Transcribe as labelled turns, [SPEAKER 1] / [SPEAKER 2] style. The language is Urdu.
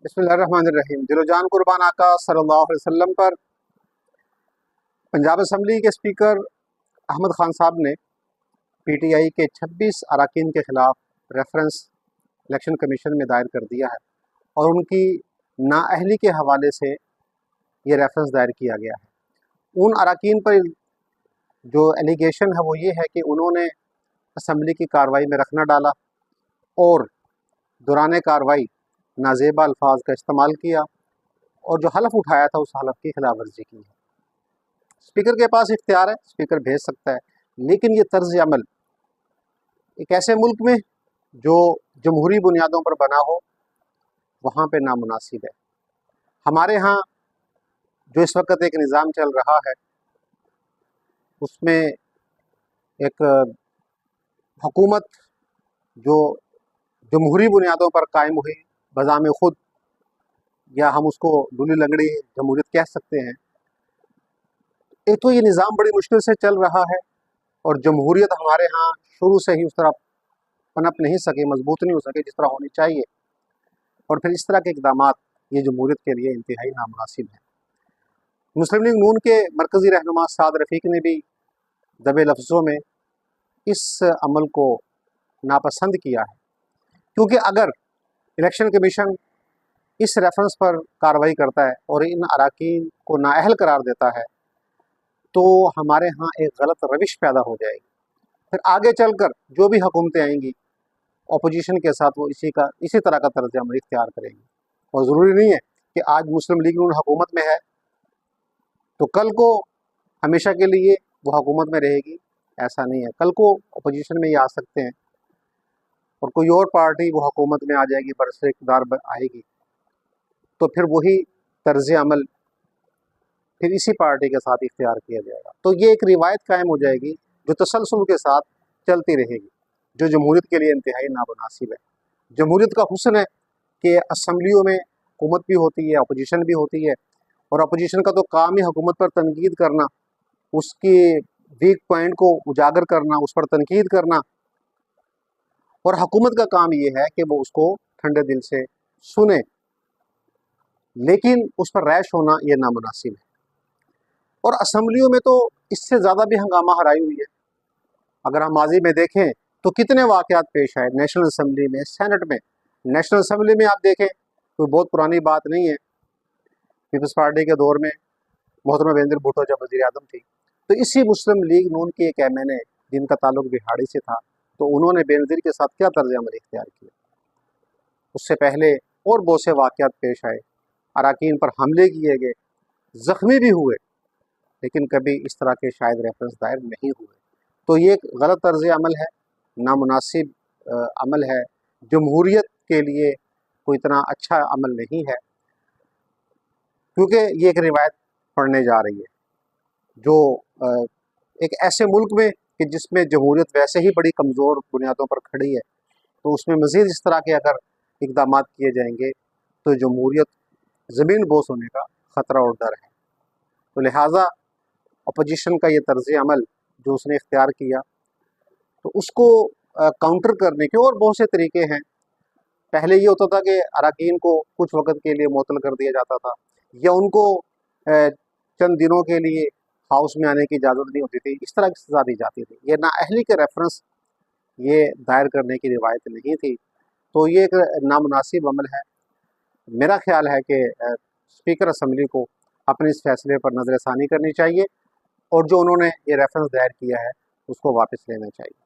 [SPEAKER 1] بسم اللہ الرحمن الرحیم۔ دل و جان قربان آقا صلی اللہ علیہ وسلم پر پنجاب اسمبلی کے اسپیکر احمد خان صاحب نے پی ٹی آئی کے 26 اراکین کے خلاف ریفرنس الیکشن کمیشن میں دائر کر دیا ہے اور ان کی نااہلی کے حوالے سے یہ ریفرنس دائر کیا گیا ہے۔ ان اراکین پر جو ایلیگیشن ہے وہ یہ ہے کہ انہوں نے اسمبلی کی کارروائی میں رخ نہ ڈالا اور دوران کارروائی نازیبا الفاظ کا استعمال کیا اور جو حلف اٹھایا تھا اس حلف کی خلاف ورزی کی ہے۔ اسپیکر کے پاس اختیار ہے، اسپیکر بھیج سکتا ہے، لیکن یہ طرز عمل ایک ایسے ملک میں جو جمہوری بنیادوں پر بنا ہو وہاں پہ نامناسب ہے۔ ہمارے ہاں جو اس وقت ایک نظام چل رہا ہے اس میں ایک حکومت جو جمہوری بنیادوں پر قائم ہوئی بذام خود، یا ہم اس کو دھلی لنگڑی جمہوریت کہہ سکتے ہیں، ایک تو یہ نظام بڑی مشکل سے چل رہا ہے اور جمہوریت ہمارے ہاں شروع سے ہی اس طرح پنپ نہیں سکے، مضبوط نہیں ہو سکے جس طرح ہونی چاہیے، اور پھر اس طرح کے اقدامات یہ جمہوریت کے لیے انتہائی نامناسب ہیں۔ مسلم لیگ نون کے مرکزی رہنما سعد رفیق نے بھی دبے لفظوں میں اس عمل کو ناپسند کیا ہے، کیونکہ اگر الیکشن کمیشن اس ریفرنس پر کارروائی کرتا ہے اور ان اراکین کو نااہل قرار دیتا ہے تو ہمارے ہاں ایک غلط روش پیدا ہو جائے گی۔ پھر آگے چل کر جو بھی حکومتیں آئیں گی اپوزیشن کے ساتھ وہ اسی طرح کا طرز عمل اختیار کریں گی، اور ضروری نہیں ہے کہ آج مسلم لیگ نون حکومت میں ہے تو کل کو ہمیشہ کے لیے وہ حکومت میں رہے گی، ایسا نہیں ہے۔ کل کو اپوزیشن میں یہ آ سکتے ہیں اور کوئی اور پارٹی وہ حکومت میں آ جائے گی، برسر اقتدار آئے گی، تو پھر وہی طرز عمل پھر اسی پارٹی کے ساتھ اختیار کیا جائے گا۔ تو یہ ایک روایت قائم ہو جائے گی جو تسلسل کے ساتھ چلتی رہے گی، جو جمہوریت کے لیے انتہائی نامناسب ہے۔ جمہوریت کا حسن ہے کہ اسمبلیوں میں حکومت بھی ہوتی ہے، اپوزیشن بھی ہوتی ہے، اور اپوزیشن کا تو کام ہی حکومت پر تنقید کرنا، اس کے ویک پوائنٹ کو اجاگر کرنا، اس پر تنقید کرنا، اور حکومت کا کام یہ ہے کہ وہ اس کو ٹھنڈے دل سے سنے، لیکن اس پر ریش ہونا یہ نامناسب ہے۔ اور اسمبلیوں میں تو اس سے زیادہ بھی ہنگامہ ہرائی ہوئی ہے۔ اگر ہم ماضی میں دیکھیں تو کتنے واقعات پیش آئے نیشنل اسمبلی میں، سینٹ میں۔ نیشنل اسمبلی میں آپ دیکھیں کوئی بہت پرانی بات نہیں ہے، پیپلز پارٹی کے دور میں محترمہ بینظیر بھٹو جب وزیر اعظم تھی تو اسی مسلم لیگ نون کے ایک ایم این اے جن کا تعلق بہاڑی سے تھا، تو انہوں نے بینظیر کے ساتھ کیا طرز عمل اختیار کیا۔ اس سے پہلے اور بہت سے واقعات پیش آئے، اراکین پر حملے کیے گئے، زخمی بھی ہوئے، لیکن کبھی اس طرح کے شاید ریفرنس دائر نہیں ہوئے۔ تو یہ ایک غلط طرز عمل ہے، نامناسب عمل ہے، جمہوریت کے لیے کوئی اتنا اچھا عمل نہیں ہے، کیونکہ یہ ایک روایت پڑھنے جا رہی ہے جو ایک ایسے ملک میں کہ جس میں جمہوریت ویسے ہی بڑی کمزور بنیادوں پر کھڑی ہے، تو اس میں مزید اس طرح کے اگر اقدامات کیے جائیں گے تو جمہوریت زمین بوس ہونے کا خطرہ اور ڈر ہے۔ تو لہٰذا اپوزیشن کا یہ طرز عمل جو اس نے اختیار کیا، تو اس کو کاؤنٹر کرنے کے اور بہت سے طریقے ہیں۔ پہلے یہ ہوتا تھا کہ اراکین کو کچھ وقت کے لیے معطل کر دیا جاتا تھا، یا ان کو چند دنوں کے لیے ہاؤس میں آنے کی اجازت نہیں ہوتی تھی، اس طرح کی سزا دی جاتی تھی۔ یہ نااہلی کے ریفرنس یہ دائر کرنے کی روایت نہیں تھی، تو یہ ایک نامناسب عمل ہے۔ میرا خیال ہے کہ اسپیکر اسمبلی کو اپنے اس فیصلے پر نظر ثانی کرنی چاہیے اور جو انہوں نے یہ ریفرنس دائر کیا ہے اس کو واپس لینا چاہیے۔